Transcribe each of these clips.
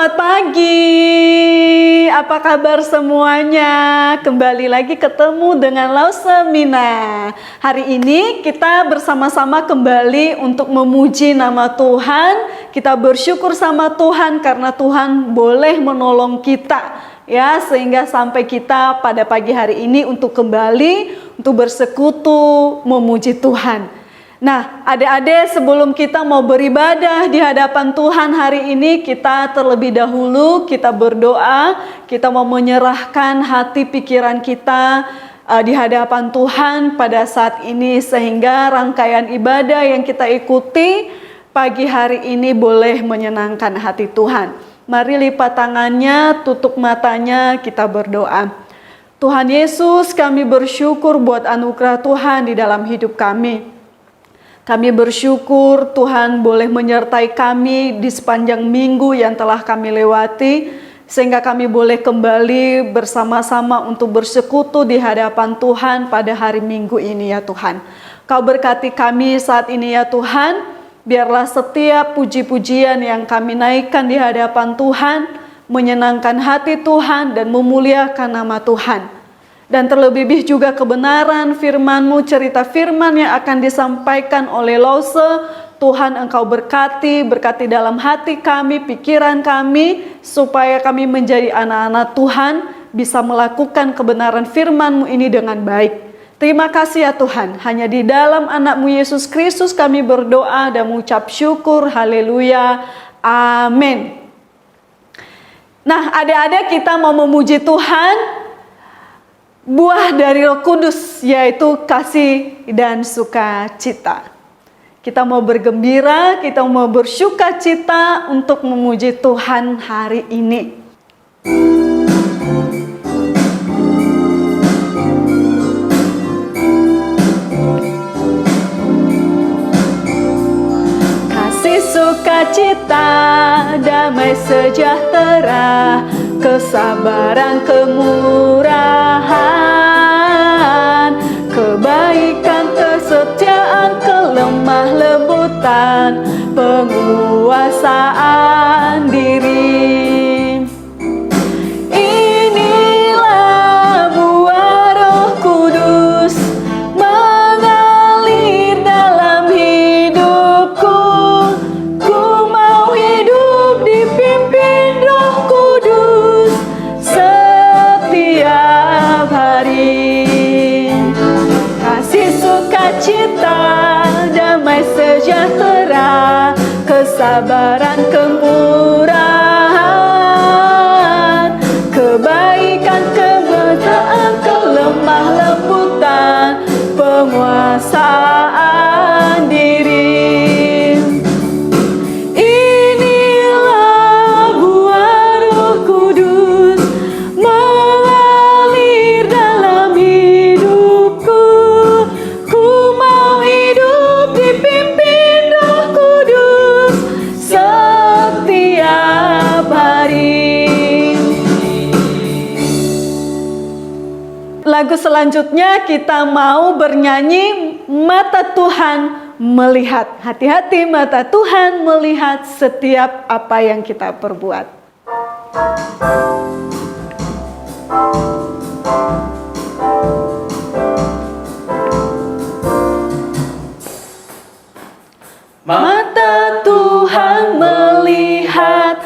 Selamat pagi, apa kabar semuanya? Kembali lagi ketemu dengan Lausemina. Hari ini kita bersama-sama kembali untuk memuji nama Tuhan. Kita bersyukur sama Tuhan karena Tuhan boleh menolong kita, ya, sehingga sampai kita pada pagi hari ini untuk kembali untuk bersekutu memuji Tuhan. Nah, adik-adik, sebelum kita mau beribadah di hadapan Tuhan hari ini, kita terlebih dahulu kita berdoa, kita mau menyerahkan hati pikiran kita di hadapan Tuhan pada saat ini, sehingga rangkaian ibadah yang kita ikuti pagi hari ini boleh menyenangkan hati Tuhan. Mari lipat tangannya, tutup matanya, kita berdoa. Tuhan Yesus, kami bersyukur buat anugerah Tuhan di dalam hidup kami. Kami bersyukur Tuhan boleh menyertai kami di sepanjang minggu yang telah kami lewati, sehingga kami boleh kembali bersama-sama untuk bersekutu di hadapan Tuhan pada hari Minggu ini ya Tuhan. Kau berkati kami saat ini ya Tuhan, biarlah setiap puji-pujian yang kami naikkan di hadapan Tuhan menyenangkan hati Tuhan dan memuliakan nama Tuhan. Dan terlebih juga kebenaran firman-Mu, cerita firman yang akan disampaikan oleh Lause, Tuhan Engkau berkati dalam hati kami, pikiran kami, supaya kami menjadi anak-anak Tuhan, bisa melakukan kebenaran firman-Mu ini dengan baik. Terima kasih ya Tuhan, hanya di dalam anak-Mu Yesus Kristus kami berdoa dan mengucap syukur, haleluya, amin. Nah, adik-adik, kita mau memuji Tuhan. Buah dari Roh Kudus yaitu kasih dan sukacita. Kita mau bergembira, kita mau bersukacita untuk memuji Tuhan hari ini. Kasih sukacita, damai sejahtera, kesabaran, kemurahan, kebaikan, kesetiaan, kelemah lembutan, penguasaan diri. Inilah buah Roh Kudus mengalir dalam hidupku. Ku mau hidup dipimpin Roh Kudus setiap hari. Kasih sukacita, damai sejahtera, kesabaran, kemurahan, kebaikan, kebenaran, kelemah lembutan, penguasaan diri. Inilah buah Roh Kudus mengalir dalam hidupku. Ku mau hidup dipimpin Roh Kudus setiap hari. Lagu selanjutnya kita mau bernyanyi Mata Tuhan Melihat. Hati-hati, mata Tuhan melihat setiap apa yang kita perbuat. Mata Tuhan melihat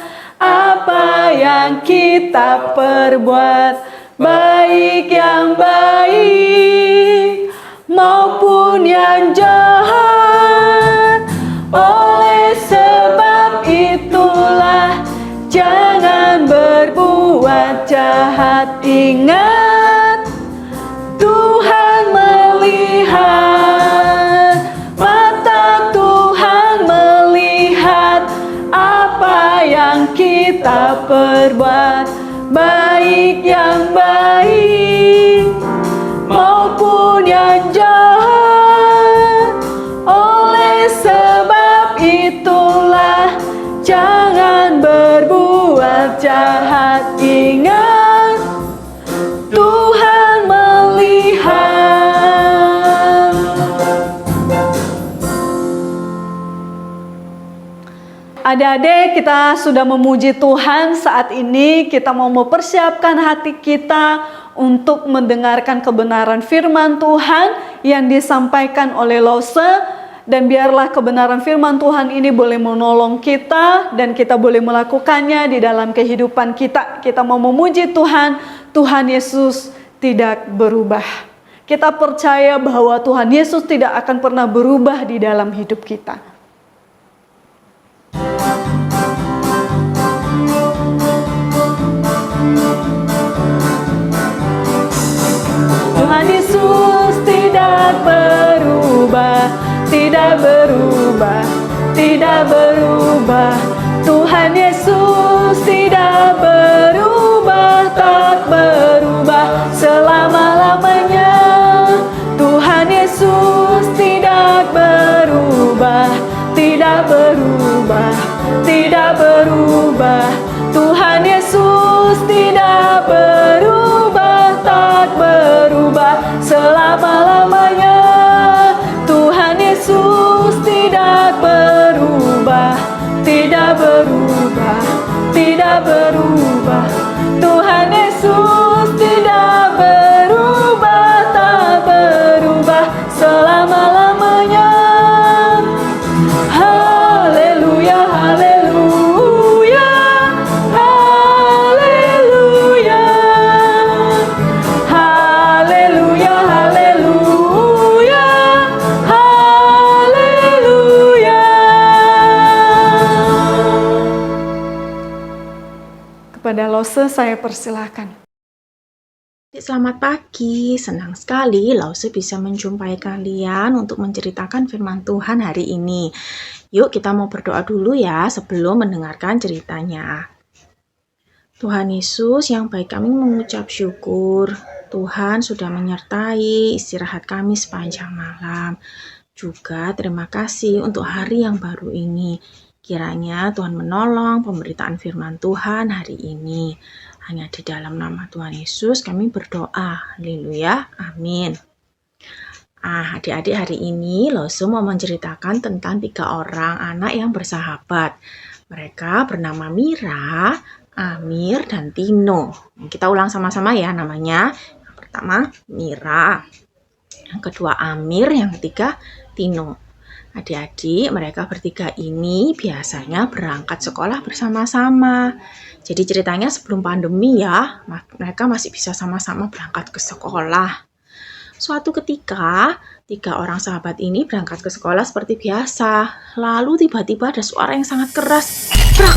apa yang kita perbuat, baik yang baik maupun yang jahat. Oleh sebab itulah jangan berbuat jahat. Ingat, Tuhan melihat. Mata Tuhan melihat apa yang kita perbuat, baik yang baik maupun yang jahat. Oleh sebab itulah jangan berbuat jahat. Ingat, Tuhan melihat. Adik-adik, kita sudah memuji Tuhan. Saat ini kita mau mempersiapkan hati kita untuk mendengarkan kebenaran firman Tuhan yang disampaikan oleh Lause. Dan biarlah kebenaran firman Tuhan ini boleh menolong kita dan kita boleh melakukannya di dalam kehidupan kita. Kita mau memuji Tuhan, Tuhan Yesus tidak berubah. Kita percaya bahwa Tuhan Yesus tidak akan pernah berubah di dalam hidup kita. Tuhan Yesus tidak berubah. Tidak berubah, tidak berubah. Tuhan Yesus tidak berubah, tak berubah selama-lamanya. Tuhan Yesus tidak berubah, tidak berubah, tidak berubah. Tuhan Yesus tidak berubah, tak berubah selama-lamanya. Yesus tidak berubah, tidak berubah, tidak berubah. Tuhan Yesus tidak berubah, tak berubah selama-lamanya. Haleluya, haleluya, haleluya, haleluya, haleluya. Kepada Lause saya persilakan. Selamat pagi, senang sekali Lause bisa menjumpai kalian untuk menceritakan firman Tuhan hari ini. Yuk kita mau berdoa dulu ya sebelum mendengarkan ceritanya. Tuhan Yesus yang baik, kami mengucap syukur. Tuhan sudah menyertai istirahat kami sepanjang malam. Juga terima kasih untuk hari yang baru ini. Kiranya Tuhan menolong pemberitaan firman Tuhan hari ini. Hanya di dalam nama Tuhan Yesus kami berdoa. Haleluya. Amin. Adik-adik, hari ini Lause mau menceritakan tentang 3 orang anak yang bersahabat. Mereka bernama Mira, Amir, dan Tino. Kita ulang sama-sama ya namanya. Yang pertama Mira, yang kedua Amir, yang ketiga Tino. Adik-adik, mereka bertiga ini biasanya berangkat sekolah bersama-sama. Jadi ceritanya sebelum pandemi ya, mereka masih bisa sama-sama berangkat ke sekolah. Suatu ketika, 3 orang sahabat ini berangkat ke sekolah seperti biasa. Lalu tiba-tiba ada suara yang sangat keras. Prak!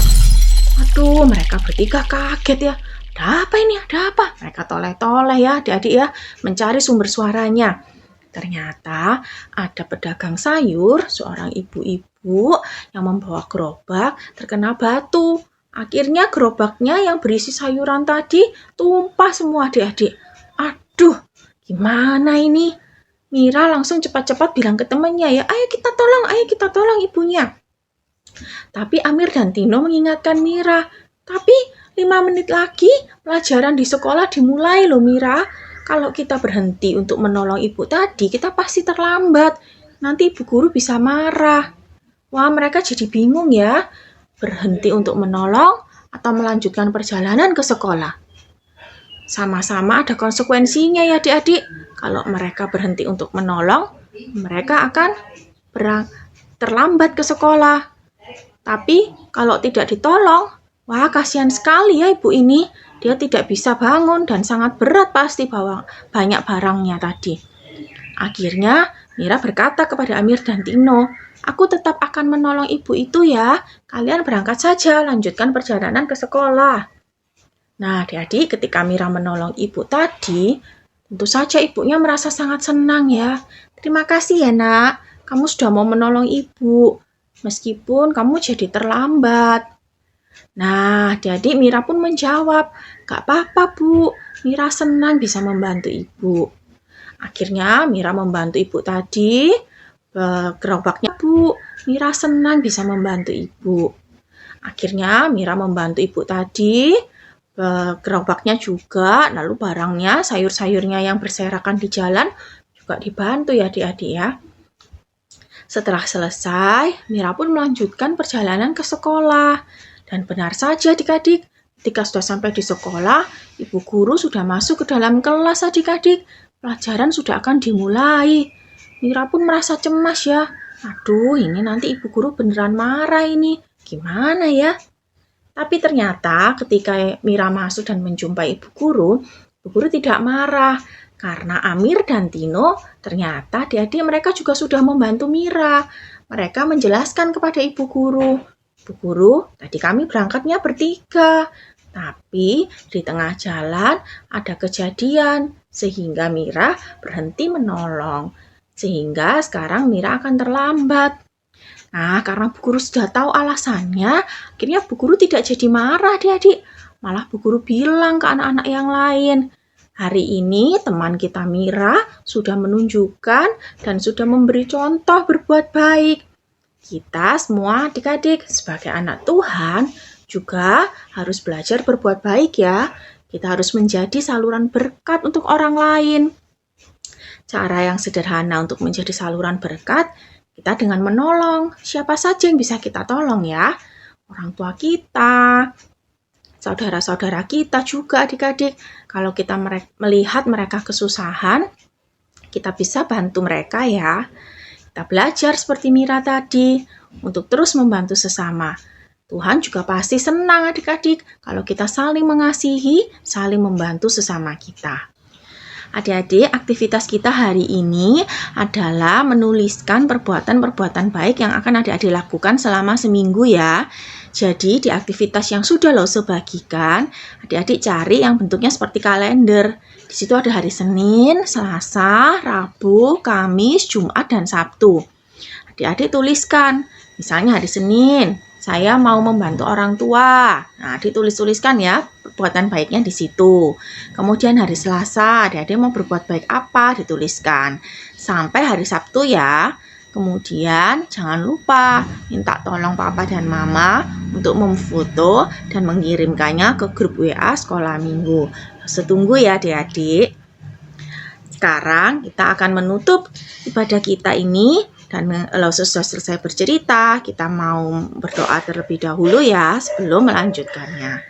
Aduh, mereka bertiga kaget ya. Ada apa ini? Ada apa? Mereka toleh-toleh ya adik-adik ya, mencari sumber suaranya. Ternyata ada pedagang sayur, seorang ibu-ibu yang membawa gerobak terkena batu. Akhirnya gerobaknya yang berisi sayuran tadi tumpah semua adik-adik. Aduh, gimana ini? Mira langsung cepat-cepat bilang ke temannya ya, ayo kita tolong ibunya. Tapi Amir dan Tino mengingatkan Mira, tapi 5 menit lagi pelajaran di sekolah dimulai loh Mira. Kalau kita berhenti untuk menolong ibu tadi, kita pasti terlambat. Nanti ibu guru bisa marah. Wah, mereka jadi bingung ya. Berhenti untuk menolong atau melanjutkan perjalanan ke sekolah. Sama-sama ada konsekuensinya ya adik-adik. Kalau mereka berhenti untuk menolong, mereka akan terlambat ke sekolah. Tapi kalau tidak ditolong, wah kasihan sekali ya ibu ini. Dia tidak bisa bangun dan sangat berat pasti bawa banyak barangnya tadi. Akhirnya Mira berkata kepada Amir dan Tino, aku tetap akan menolong ibu itu ya. Kalian berangkat saja, lanjutkan perjalanan ke sekolah. Nah adik-adik, ketika Mira menolong ibu tadi, tentu saja ibunya merasa sangat senang ya. Terima kasih ya nak, kamu sudah mau menolong ibu. Meskipun kamu jadi terlambat. Nah, jadi Mira pun menjawab, gak apa-apa Bu, Mira senang bisa membantu ibu. Akhirnya Mira membantu ibu tadi, gerobaknya Bu, Mira senang bisa membantu ibu. Akhirnya Mira membantu ibu tadi, gerobaknya juga, lalu barangnya, sayur-sayurnya yang berserakan di jalan juga dibantu ya adik-adik ya. Setelah selesai, Mira pun melanjutkan perjalanan ke sekolah. Dan benar saja adik-adik, ketika sudah sampai di sekolah, ibu guru sudah masuk ke dalam kelas adik-adik. Pelajaran sudah akan dimulai. Mira pun merasa cemas ya. Aduh, ini nanti ibu guru beneran marah ini. Gimana ya? Tapi ternyata ketika Mira masuk dan menjumpai ibu guru tidak marah. Karena Amir dan Tino ternyata adik-adik mereka juga sudah membantu Mira. Mereka menjelaskan kepada ibu guru, "Ibu guru, tadi kami berangkatnya bertiga. Tapi di tengah jalan ada kejadian sehingga Mira berhenti menolong. Sehingga sekarang Mira akan terlambat." Nah, karena Bu Guru sudah tahu alasannya, akhirnya Bu Guru tidak jadi marah adik-adik. Malah Bu Guru bilang ke anak-anak yang lain, "Hari ini teman kita Mira sudah menunjukkan dan sudah memberi contoh berbuat baik. Kita semua adik-adik sebagai anak Tuhan juga harus belajar berbuat baik ya. Kita harus menjadi saluran berkat untuk orang lain." Cara yang sederhana untuk menjadi saluran berkat, kita dengan menolong. Siapa saja yang bisa kita tolong ya? Orang tua kita, saudara-saudara kita juga adik-adik. Kalau kita melihat mereka kesusahan, kita bisa bantu mereka ya. Kita belajar seperti Mira tadi, untuk terus membantu sesama. Tuhan juga pasti senang adik-adik kalau kita saling mengasihi, saling membantu sesama kita. Adik-adik, aktivitas kita hari ini adalah menuliskan perbuatan-perbuatan baik yang akan adik-adik lakukan selama seminggu ya. Jadi di aktivitas yang sudah Lause bagikan, adik-adik cari yang bentuknya seperti kalender. Di situ ada hari Senin, Selasa, Rabu, Kamis, Jumat, dan Sabtu. Adik-adik tuliskan, misalnya hari Senin, saya mau membantu orang tua. Nah, ditulis-tuliskan ya perbuatan baiknya di situ. Kemudian hari Selasa, adik-adik mau berbuat baik apa? Dituliskan. Sampai hari Sabtu ya. Kemudian jangan lupa minta tolong papa dan mama untuk memfoto dan mengirimkannya ke grup WA sekolah minggu. Setunggu ya adik-adik. Sekarang kita akan menutup ibadah kita ini. Dan Lause sudah selesai bercerita, kita mau berdoa terlebih dahulu ya sebelum melanjutkannya.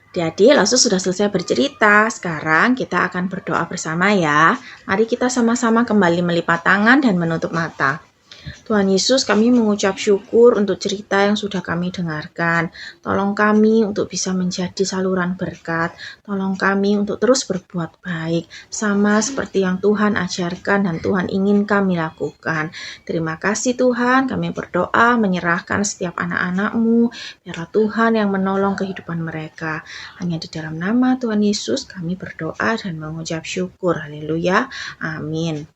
Adik-adik, Lause sudah selesai bercerita, sekarang kita akan berdoa bersama ya. Mari kita sama-sama kembali melipat tangan dan menutup mata. Tuhan Yesus, kami mengucap syukur untuk cerita yang sudah kami dengarkan. Tolong kami untuk bisa menjadi saluran berkat. Tolong kami untuk terus berbuat baik, sama seperti yang Tuhan ajarkan dan Tuhan ingin kami lakukan. Terima kasih Tuhan, kami berdoa menyerahkan setiap anak-anak-Mu, biarlah Tuhan yang menolong kehidupan mereka. Hanya di dalam nama Tuhan Yesus kami berdoa dan mengucap syukur. Haleluya, amin.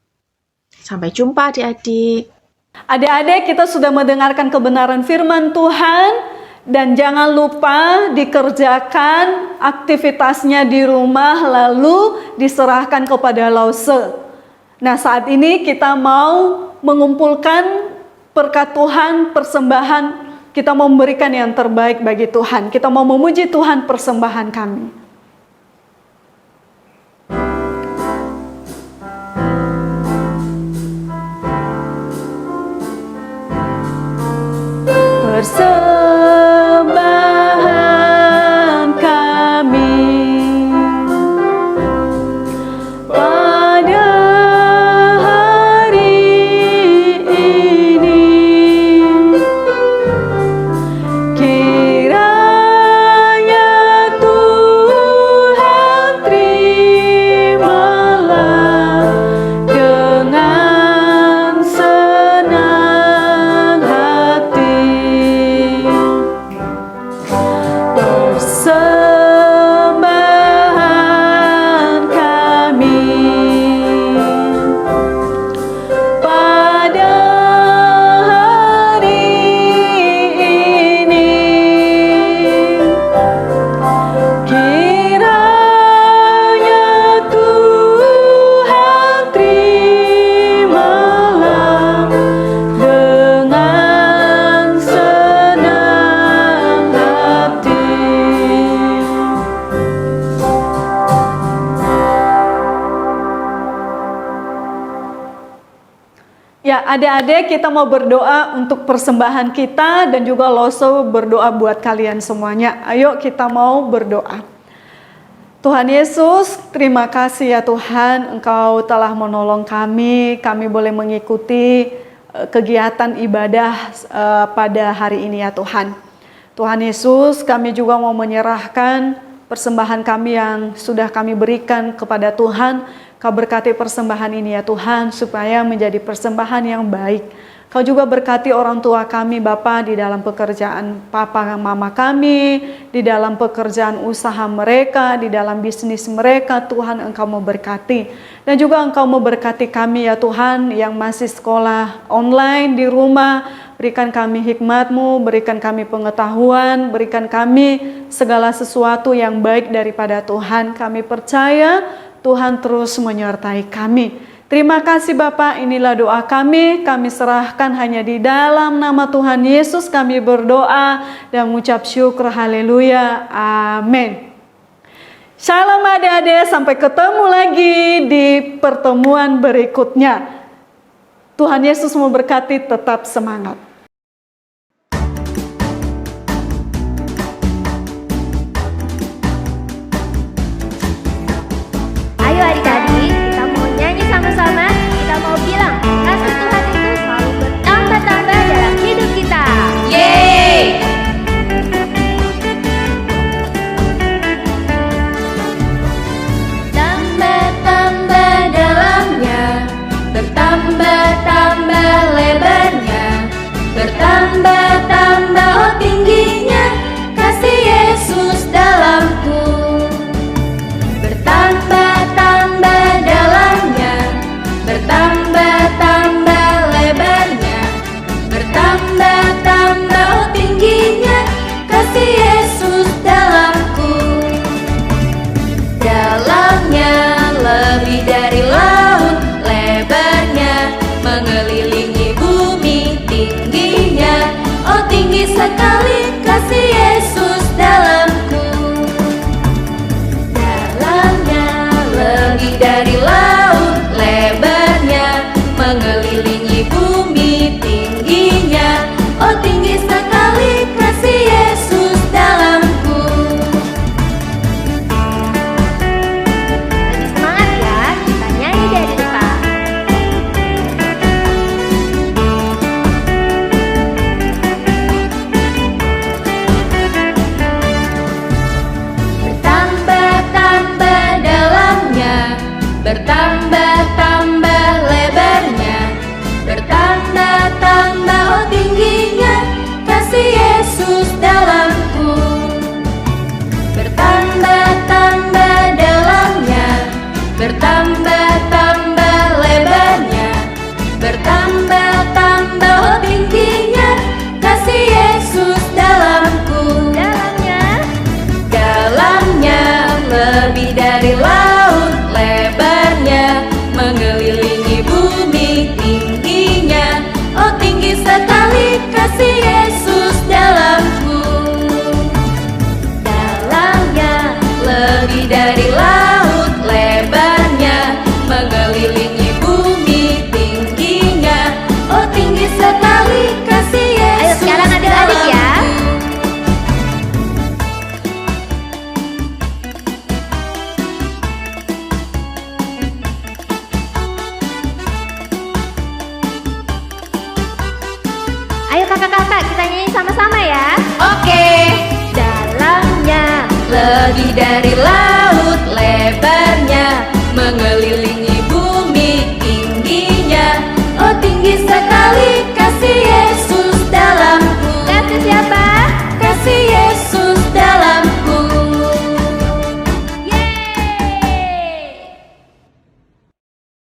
Sampai jumpa adik-adik. Adik-adik, kita sudah mendengarkan kebenaran firman Tuhan, dan jangan lupa dikerjakan aktivitasnya di rumah lalu diserahkan kepada Lause. Nah, saat ini kita mau mengumpulkan berkat Tuhan, persembahan, kita mau memberikan yang terbaik bagi Tuhan. Kita mau memuji Tuhan persembahan kami. Persembahan kami pada hari ini, kiranya Tuhan Ya, adik-adik kita mau berdoa untuk persembahan kita dan juga Lause berdoa buat kalian semuanya. Ayo kita mau berdoa. Tuhan Yesus, terima kasih ya Tuhan, Engkau telah menolong kami boleh mengikuti kegiatan ibadah pada hari ini ya Tuhan. Tuhan Yesus, kami juga mau menyerahkan persembahan kami yang sudah kami berikan kepada Tuhan. Kau berkati persembahan ini ya Tuhan, supaya menjadi persembahan yang baik. Kau juga berkati orang tua kami Bapa di dalam pekerjaan papa mama kami, di dalam pekerjaan usaha mereka, di dalam bisnis mereka. Tuhan Engkau mau berkati. Dan juga Engkau mau berkati kami ya Tuhan yang masih sekolah online di rumah. Berikan kami hikmat-Mu, berikan kami pengetahuan, berikan kami segala sesuatu yang baik daripada Tuhan. Kami percaya Tuhan terus menyertai kami. Terima kasih Bapak, inilah doa kami serahkan hanya di dalam nama Tuhan Yesus kami berdoa dan mengucap syukur, haleluya, amin. Shalom adik-adik, sampai ketemu lagi di pertemuan berikutnya. Tuhan Yesus memberkati, tetap semangat. Ayo adik-adik, kita mau nyanyi sama-sama. Kita mau bilang, kasih Tuhan itu selalu bertambah-tambah dalam hidup kita. Yeay! Tambah-tambah dalamnya, bertambah-tambah lebarnya, bertambah-tambah oh tingginya, kasih Yesus dalamku. Bertambah-tambah dalamnya, bertambah-tambah lebarnya, bertambah-tambah oh tingginya, kasih Yesus dalamku. Dalamnya lebih dari laut, lebarnya mengelilingi bumi, tingginya oh tinggi sekali, kasih Yesus dalamku. Dalamnya lebih dari laut, lebarnya mengelilingi bumi, tingginya oh tinggi sekali, kasih Yesus dalamku. Lebih semangat ya, kita nyanyi dari depan. Bertambah-tambah dalamnya, bertambah-tambah lebarnya, bertambah-tambah oh tingginya, kasih Yesus dalamku. Bertambah-tambah dalamnya, bertambah-tambah lebarnya, bertambah-tambah oh tingginya, kasih Yesus dalamku. Dalamnya lebih dari laut, lebarnya mengelilingi bumi, tingginya oh tinggi sekali, kasih Yesus dalamku. Dalamnya lebih dari laut, lebarnya mengelilingi bumi, tingginya oh tinggi sekali, kasih Yesus. Ayo sekarang adik-adik ya. Ayo kakak-kakak, kita nyanyi sama-sama ya. Oke. Dalamnya Lebih dari laut,